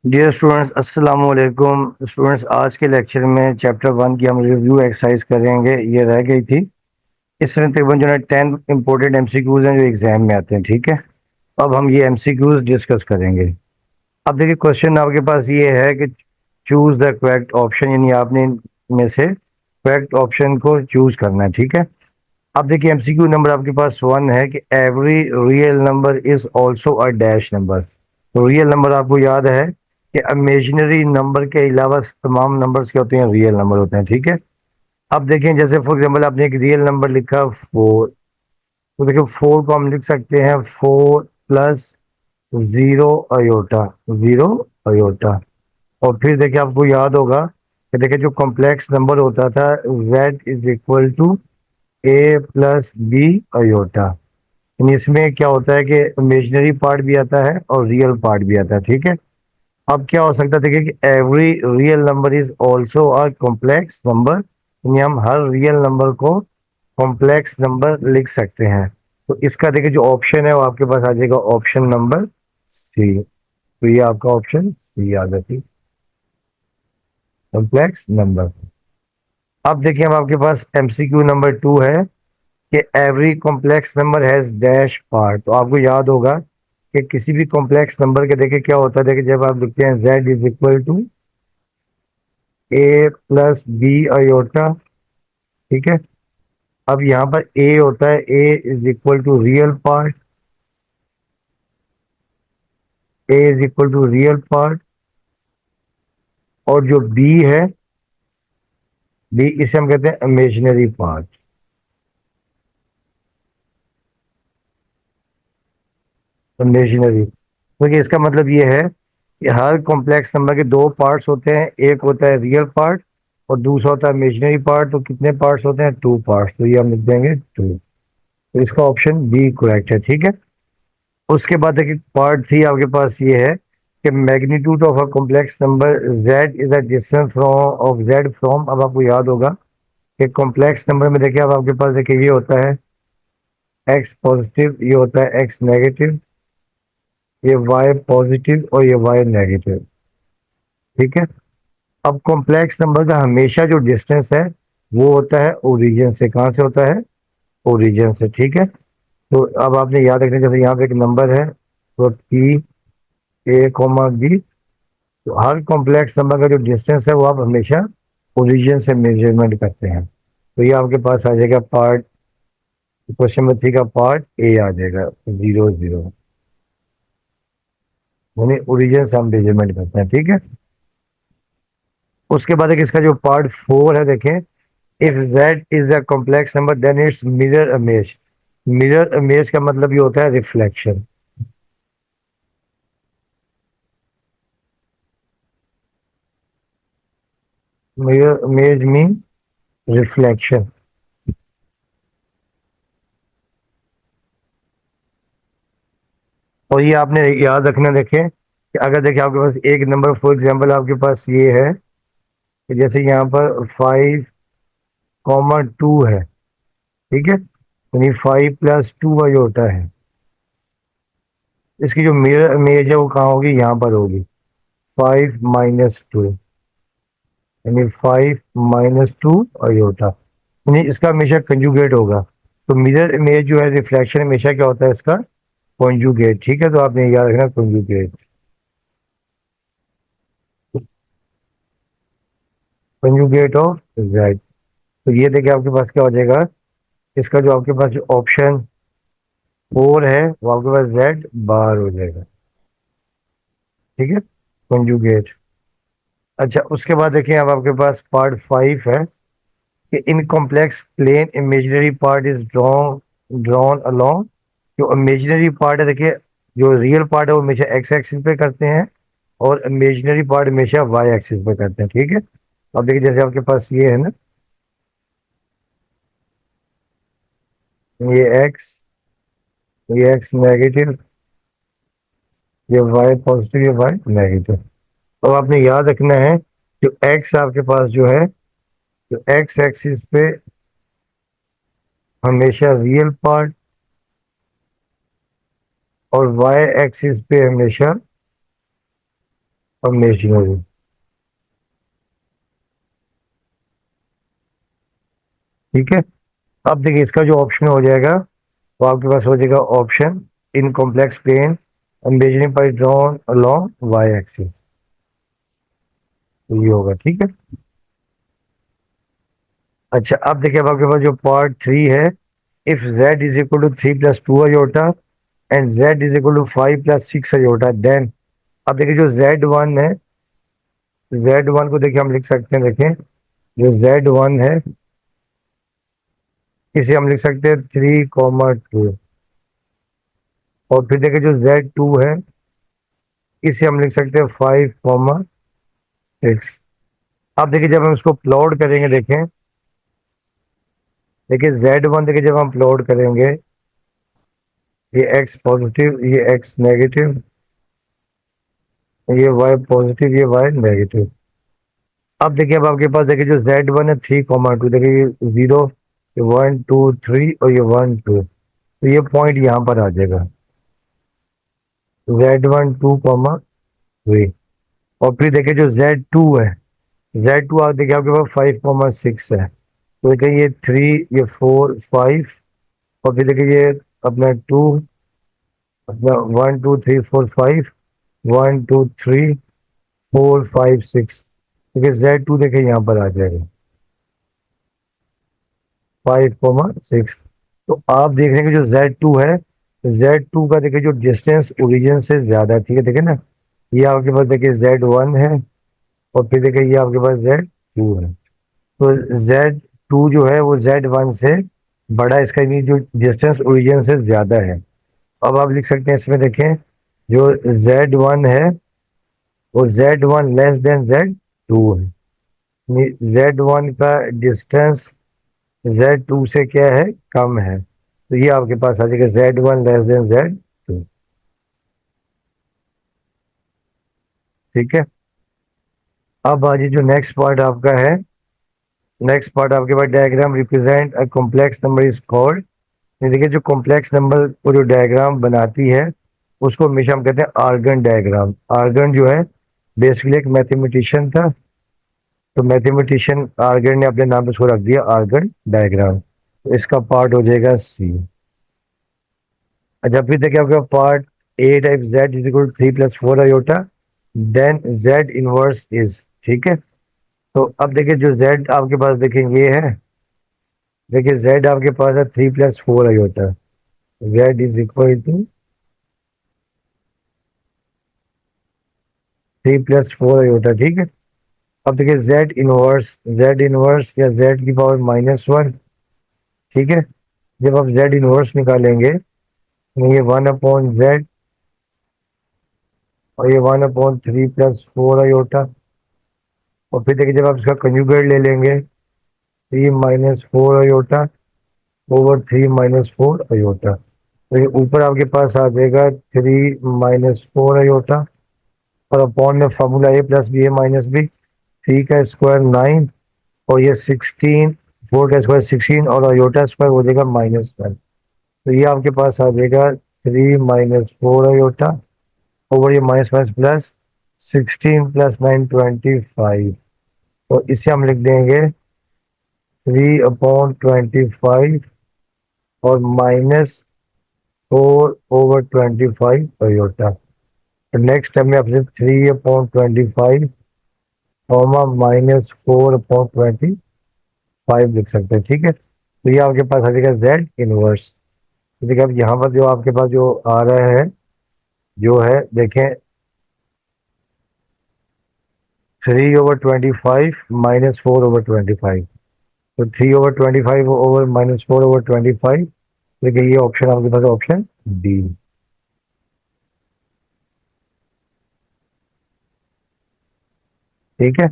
Dear students, अस्सलाम वालेकुम। Students, आज के लेक्चर में चैप्टर 1 की हम रिव्यू एक्सरसाइज करेंगे। ये रह गई थी। इसमें तकरीबन जो है 10 इंपॉर्टेंट एमसीक्यूज हैं जो एग्जाम में आते हैं। ठीक है, अब हम ये एमसीक्यूज डिस्कस करेंगे। अब देखिए, क्वेश्चन आपके पास ये है कि चूज द करेक्ट ऑप्शन, यानी आपने में से करेक्ट ऑप्शन को चूज करना है। ठीक है, अब देखिए एमसीक्यू नंबर आपके पास 1 है कि every real number is also a dash number. तो रियल नंबर आपको याद है कि इमेजिनरी नंबर के अलावा तमाम नंबर्स क्या होते हैं, रियल नंबर होते हैं। ठीक है, अब देखें जैसे फॉर एग्जांपल आपने एक रियल नंबर लिखा 4। तो देखिए 4 को हम लिख सकते हैं 4 plus zero iota, zero iota. और फिर देखिए आपको याद होगा कि देखिए जो कॉम्प्लेक्स नंबर होता था z is equal to A plus B iota. यानी इसमें क्या होता है कि इमेजिनरी पार्ट भी आता है और रियल पार्ट भी आता है। ठीक है, अब क्या हो सकता है, देखिए कि every real number is also a complex number, यानी हम हर रियल नंबर को कॉम्प्लेक्स नंबर लिख सकते हैं। तो इसका देखिए जो ऑप्शन है वो आपके पास आ जाएगा ऑप्शन नंबर सी। तो ये आपका ऑप्शन सी आ जाती, कॉम्प्लेक्स नंबर। अब देखिए हम आपके पास एमसीक्यू नंबर 2 है कि every complex number has dash part. तो आपको याद होगा कि किसी भी कॉम्प्लेक्स नंबर के देखिए क्या होता है, देखिए जब आप लिखते हैं z is equal to A plus B iota. ठीक है, अब यहाँ पर ए होता है, A is equal to real part, A is equal to real part. और जो बी है, बी इसे हम कहते हैं इमेजिनरी पार्ट, इमेजिनरी। क्योंकि इसका मतलब ये है कि हर कॉम्प्लेक्स नंबर के दो पार्ट्स होते हैं, एक होता है रियल पार्ट और दूसरा होता है इमेजिनरी पार्ट। तो कितने पार्ट्स होते हैं, टू पार्ट्स। तो ये हम लिख देंगे टू। तो इसका ऑप्शन बी करेक्ट है। ठीक है, उसके बाद देखिए पार्ट थ्री आपके पास ये है कि magnitude of a complex number z is a distance from of z from. अब आपको याद होगा कि कॉम्प्लेक्स नंबर में देखिए अब आपके पास देखिए ये होता है x पॉजिटिव, ये होता है x नेगेटिव, ये y पॉजिटिव और ये y नेगेटिव। ठीक है, अब कॉम्प्लेक्स नंबर का हमेशा जो डिस्टेंस है वो होता है ओरिजिन से। कहाँ से होता है, ओरिजिन से। ठीक है, तो अब आपने याद रखना, जैसे यहाँ पे एक नंबर है तो पी ए कोमा बी। तो हर कॉम्प्लेक्स नंबर का जो डिस्टेंस है वो आप हमेशा ओरिजिन से मेजरमेंट करते हैं। तो ये आपके पास आ जाएगा पार्ट, क्वेश्चन नंबर 3 का पार्ट ए आ जाएगा, जीरो जीरो, यानी ओरिजिन से हम मेजरमेंट करते हैं। ठीक है, उसके बाद एक इसका जो पार्ट 4 है, देखें if z is a complex number then it's mirror image. Mirror image का मतलब ये होता है reflection. Mirror image mean reflection. और ये आपने याद रखना, देखें कि अगर देखिए आपके पास एक नंबर फॉर एग्जांपल आपके पास ये है कि जैसे यहाँ पर 5 कॉमा 2 है। ठीक है, यानी 5 प्लस 2 का जो होता है, इसकी जो मिरर इमेज है वो कहाँ होगी, यहाँ पर होगी 5 - 2, यानी 5 - 2 अयोटा, यानी इसका हमेशा कंजुगेट होगा। तो मिरर इमेज जो है रिफ्लेक्शन हमेशा क्या होता है, इसका कॉन्जुगेट। ठीक है, तो आपने याद रखना कॉन्जुगेट, कंजुगेट ऑफ जेड। तो ये देखिए आपके पास क्या हो जाएगा, इसका जो आपके पास जो ऑप्शन 4 है वो आपके पास जेड बार हो जाएगा। ठीक है, कंजुगेट। अच्छा, उसके बाद देखिए अब आपके पास पार्ट 5 है कि in complex plane imaginary part is drawn along. जो इमेजिनरी पार्ट है देखिए, जो रियल पार्ट है वो हमेशा एक्स एक्सिस पे करते हैं और इमेजिनरी पार्ट हमेशा वाई एक्सिस पे करते हैं। ठीक है, अब देखिए जैसे आपके पास ये है ना, ये एक्स, ये एक्स नेगेटिव, ये वाई पॉजिटिव, ये वाई नेगेटिव। अब आपने याद रखना है जो एक्स आपके पास जो है, जो एक्स एक्सिस पे हमेशा रियल पार्ट और वाई एक्सिस पे हमेशा और मेशिनरी। ठीक है। अब देखिए इसका जो ऑप्शन हो जाएगा वो आपके पास हो जाएगा option in complex plane imaginary pi drawn along y axis. तो ये होगा। ठीक है। अच्छा अब देखिए अब आपके पास जो पार्ट थ्री है, if z is equal to 3 + 2 iota and z is equal to 5 + 6 iota then. अब देखिए जो z1 है, z1 को देखिए हम लिख सकते हैं, देखें जो z1 है इसे हम लिख सकते हैं 3, 2 और फिर देखिए जो z2 है इसे हम लिख सकते हैं 5, 6। अब देखिए जब हम इसको प्लॉट करेंगे, देखें देखिए z1 देखिए जब हम प्लॉट करेंगे, ये x पॉजिटिव, ये x नेगेटिव, ये y पॉजिटिव, ये y नेगेटिव। अब देखिए अब आपके पास देखिए जो z1 है 3, 2 देखिए ये 0, ये 1, 2, 3 और ये 1, 2। तो ये पॉइंट यहाँ पर आ जाएगा z1, 2, 3। और फिर देखिए जो z2 है, z2 आप देखिए आपके पास 5, 6 है। तो देखिए ये 3, ये 4, 5 और फिर देखिए ये अपना 2, अपना 1, 2, 3, 4, 5, 1, 2, 3, 4, 5, 6। देखिए z2 देखिए यहाँ पर आ जाएगा 5, 6। तो आप देख रहे हैं कि जो Z2 है, Z2 का देखिए जो डिस्टेंस ओरिजिन से ज्यादा है। ठीक है, देखिए ना, ये आपके पास देखिए Z1 है और फिर देखिए ये आपके पास Z2 है। तो Z2 जो है वो Z1 से बड़ा है, इसका ये जो डिस्टेंस ओरिजिन से ज्यादा है। अब आप लिख सकते हैं इसमें, देखें जो Z1 है वो Z1 लेस देन Z2 है। Z1 का डिस्टेंस Z2 से क्या है, कम है। तो ये आपके पास आ जाएगा Z1 लेस देन Z2। ठीक है। अब आज जो नेक्स्ट पार्ट आपका है, नेक्स्ट पार्ट आपके पास diagram represent a complex number is called. देखिए जो कॉम्प्लेक्स नंबर को जो डायग्राम बनाती है उसको हमेशा हम कहते हैं आर्गन डायग्राम। आर्गन जो है बेसिकली एक मैथमेटिशियन था, तो मैथमेटिशियन आर्गन ने अपने नाम पे उसको रख दिया आर्गन डायग्राम। तो इसका पार्ट हो जाएगा सी। अच्छा फिर देखिए आपका part a type z is equal 3 + 4 iota then z inverse is. ठीक है। तो अब देखिए जो z आपके पास देखिए ये है, देखिए z आपके पास है 3 + 4 iota, z is equal to 3 + 4 iota. ठीक है। अब देखिए z इनवर्स या z की पावर -1। ठीक है। जब आप z इनवर्स निकालेंगे तो ये 1/z और ये 1/3 + 4 अयोटा। और फिर देखिए जब आप इसका कंजुगेट ले लेंगे तो ये -4 अयोटा ओवर 3 - 4 अयोटा। तो ये ऊपर आपके पास आ जाएगा 3 - 4 अयोटा और अपॉन में formula a + b a - b। 3 का स्क्वायर 9 और ये 16, 4 का स्क्वायर 16 और अयोटा स्क्वायर हो जाएगा -1। तो ये आपके पास आ जाएगा 3 - 4 अयोटा ओवर ये माइनस माइनस प्लस 16 + 9 = 25। तो इसे हम लिख देंगे 3/25 और -4/25 तो नेक्स्ट टाइम में आपसे 3/25 -4/25 लिख सकते हैं। ठीक है। तो ये आपके पास आ जाएगा जेड इनवर्स। तो देखिए अब यहाँ पर जो आपके पास जो आ रहा है जो है, देखें 3/25 -4/25। तो 3/25 ओवर -4/25। देखिए ये ऑप्शन आपके पास ऑप्शन डी। ठीक है।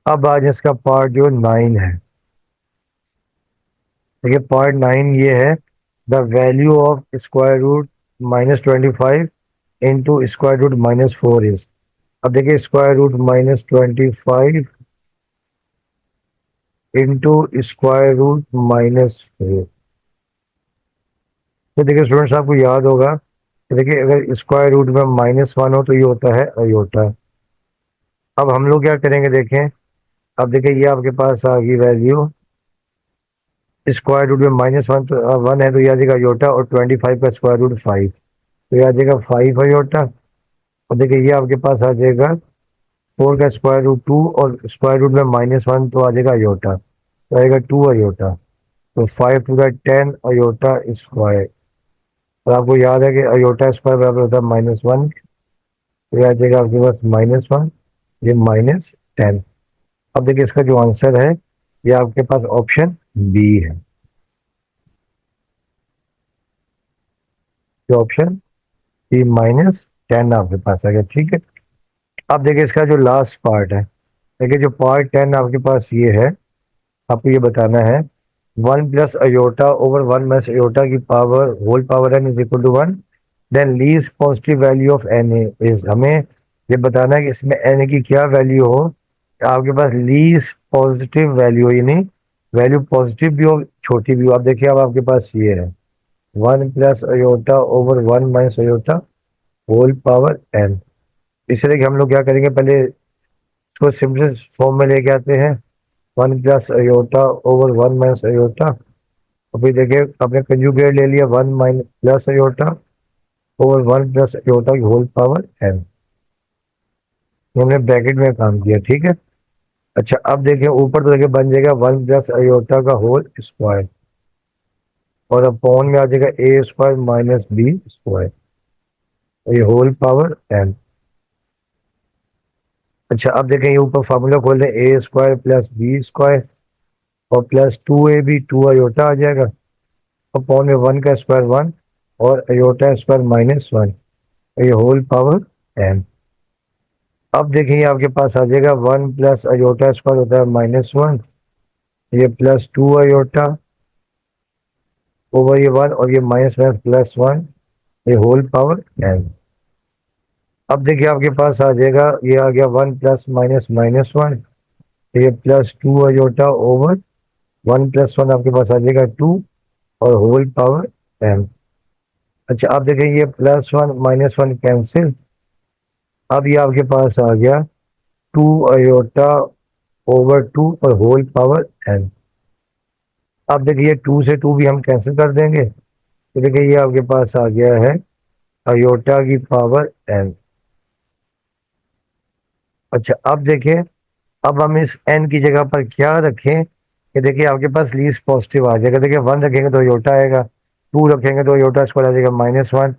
अब आज इसका पार्ट जो 9 है, देखिए पार्ट 9 ये है the value of square root -25 into square root -4 is. अब देखिए square root -25 into square root -4। तो देखिए स्टूडेंट्स आपको याद होगा कि देखिए अगर स्क्वायर रूट में -1 हो तो ये होता है अयोटा, अब हम लोग क्या करेंगे देखें। अब देखें ये आपके पास आ गई वैल्यू, स्क्वायर रूट में -1 तो 1 है तो ये आ जाएगा अयोटा, और 25 का स्क्वायर रूट 5 तो ये आ जाएगा 5 अयोटा। और देखिए ये आपके पास आ जाएगा 4 का स्क्वायर रूट 2, और स्क्वायर रूट में -1 तो आ जाएगा अयोटा, तो आएगा 2 अयोटा। तो 5 टू द 10 अयोटा स्क्वायर। और आपको याद है कि अयोटा स्क्वायर बराबर होता है -1, तो ये आ जाएगा आपके पास -1, ये -10। अब देखिए इसका जो आंसर है ये आपके पास ऑप्शन बी है, जो ऑप्शन बी -10 आपके पास आ गया। ठीक है, अब देखिए इसका जो लास्ट पार्ट है, देखिए जो पार्ट 10 आपके पास ये है, आपको ये बताना है 1 plus iota over 1 minus iota की power whole power n is equal to 1, then least positive value of N is. हमें ये बताना है कि इसमें एन की क्या वैल्यू हो, आपके पास लीस्ट पॉजिटिव वैल्यू, यानी वैल्यू पॉजिटिव भी हो छोटी भी हो। अब देखिए अब आपके पास ये है 1 plus iota over 1 minus iota whole power n। इसलिए कि हम लोग क्या करेंगे, पहले इसको सिंपलेस्ट फॉर्म में लेके आते हैं, 1 plus iota over 1 minus aorta. और फिर देखिए आपने कंजुगेट ले लिया 1 minus plus iota over 1 plus aorta की होल पावर n। हमने ब्रैकेट में काम किया, ठीक है। अच्छा अब देखिए ऊपर तो देखिए बन जाएगा 1 प्लस अयोटा का होल स्क्वायर, और अपॉन में आ जाएगा ए स्क्वायर माइनस बी स्क्वायर, ये होल पावर n। अच्छा अब देखें ये ऊपर फार्मूला खोल दें, ए स्क्वायर प्लस बी स्क्वायर और प्लस 2ab 2 अयोटा आ जाएगा, अपॉन में 1 का स्क्वायर 1 और अयोटा स्क्वायर -1, ये होल पावर n। अब देखिए आपके पास आ जाएगा 1 प्लस अयोटा स्क्वायर होता है -1, ये प्लस 2 अयोटा ओवर ये 1 और ये -1 ये होल पावर n। अब देखिए आपके पास आ जाएगा, ये आ गया 1 प्लस -1, ये प्लस 2 अयोटा ओवर 1 प्लस 1 आपके पास आ जाएगा 2 और होल पावर n। अच्छा आप देखें ये +1 -1 कैंसिल, अब ये आपके पास आ गया 2 अयोटा ओवर 2 और होल पावर n। अब देखिए 2 से 2 भी हम कैंसिल कर देंगे, तो देखिए ये आपके पास आ गया है अयोटा की पावर n। अच्छा अब देखिए, अब हम इस n की जगह पर क्या रखें कि देखिए आपके पास लीस्ट पॉजिटिव आ जाएगा। देखिए 1 रखेंगे तो अयोटा आएगा, 2 रखेंगे तो अयोटा स्क्वायर आ जाएगा -1,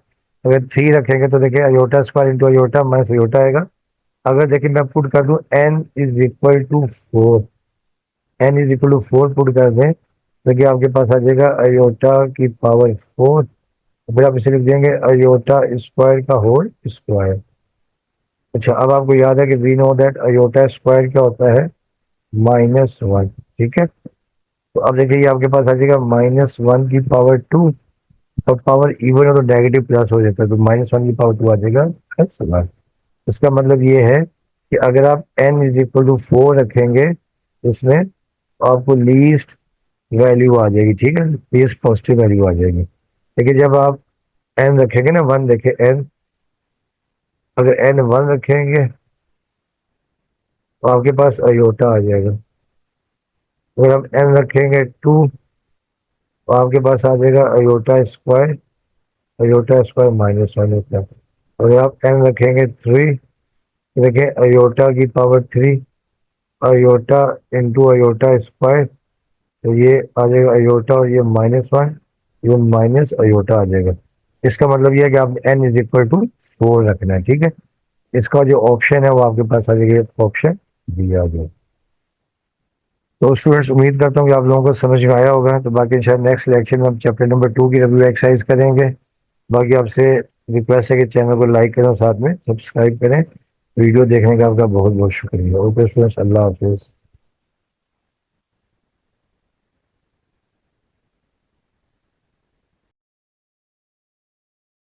अगर 3 रखेंगे तो देखिए iota square into iota minus iota आएगा। अगर देखिए मैं पुट कर दूं n is equal to 4, n is equal to 4 put कर दें, देखिए आपके पास आ जाएगा अयोटा की पावर 4, फिर आप इसे लिख देंगे अयोटा स्क्वायर का होल स्क्वायर। अच्छा अब आपको याद है कि we know that iota square क्या होता है -1, ठीक है। तो अब देखिए ये आपके पास आ जाएगा -1 की पावर 2, और पावर इवन हो तो नेगेटिव प्लस हो जाता है, तो -1 की पावर 2 आ जाएगा +1। इसका मतलब ये है कि अगर आप n इज इक्वल टू 4 रखेंगे इसमें, तो आपको लीस्ट वैल्यू आ जाएगी, ठीक है, लीस्ट पॉजिटिव वैल्यू आ जाएगी। लेकिन जब आप n रखेंगे ना, 1 देखे n, अगर n 1 रखेंगे तो आपके पास अयोटा आ जाएगा, अगर हम n रखेंगे 2 तो आपके पास आ जाएगा अयोटा स्क्वायर -1 होता है। अगर आप n रखेंगे 3, देखिए अयोटा की power 3 iota into iota square, तो ये आ जाएगा अयोटा और ये -1, ये माइनस अयोटा आ जाएगा। इसका मतलब ये है कि आप n इज इक्वल टू 4 रखना है, ठीक है। इसका जो ऑप्शन है वो आपके पास आ जाएगा, ऑप्शन बी आ जाएगा। तो स्टूडेंट्स उम्मीद करता हूँ कि आप लोगों को समझ में आया होगा। तो बाकी शायद नेक्स्ट लेक्चर में हम चैप्टर नंबर 2 की रिव्यू एक्सरसाइज करेंगे। बाकी आपसे रिक्वेस्ट है कि चैनल को लाइक करें और साथ में सब्सक्राइब करें। वीडियो देखने का आपका बहुत बहुत शुक्रिया। ओके स्टूडेंट्स, अल्लाह हाफिज़।